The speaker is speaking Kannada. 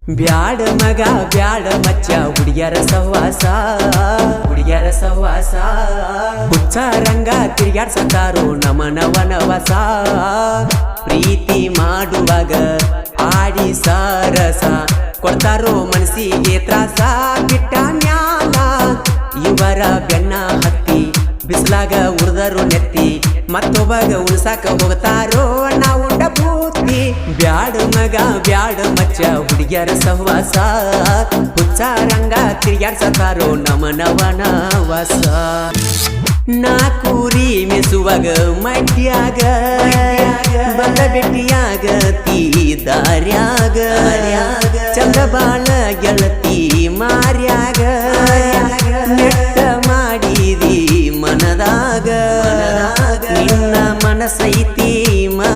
ಬ್ಯಾಡ ಮಗ ಬ್ಯಾಡ ಮಚ್ಚ ಹುಡುಗ್ಯಾರ ಸಹವಾಸ ಹುಚ್ಚ ರಂಗ ತಿರ್ಗಾಡ್ಸತಾರೋ ನಮನವನವಸ ಪ್ರೀತಿ ಮಾಡುವಾಗ ಆಡಿ ಸಾರಸ ಕೊಡ್ತಾರೋ ಮನಸ್ಸಿಗೆ ತ್ರಾಸ ಬಿಟ್ಟ ಮ್ಯಾಲ ಇವರ ಬೆನ್ನ ಹತ್ತಿ ಬಿಸ್ಲಾಗ ಉರ್ದರು ನೆತ್ತಿ ಮತ್ತೊಬ್ಬಗ ಉಳ್ಸಾಕ ಹೋಗ್ತಾರೋ ನಾವು ಬೂತಿ ಬ್ಯಾಡ ಮಗ ಬ್ಯಾಡ ಮಚ್ಚ ಹುಡುಗ್ಯಾರ ಸಹವಾಸ ಹುಚ್ಚ ರಂಗ ತಿರ್ಗಾಡ್ಸತಾರೋ ನಮನವನವಸ ನಾ ಕೂರಿ ಮೆಸುವಾಗ ಮಡ್ಯಾಗ ಬಂದ ಬೆಟ್ಟಿಯಾಗ ತೀ ದಾರ್ಯಾಗ ಚಂದ ಬಾಳ ಗೆಳತಿ ಮಾರಿ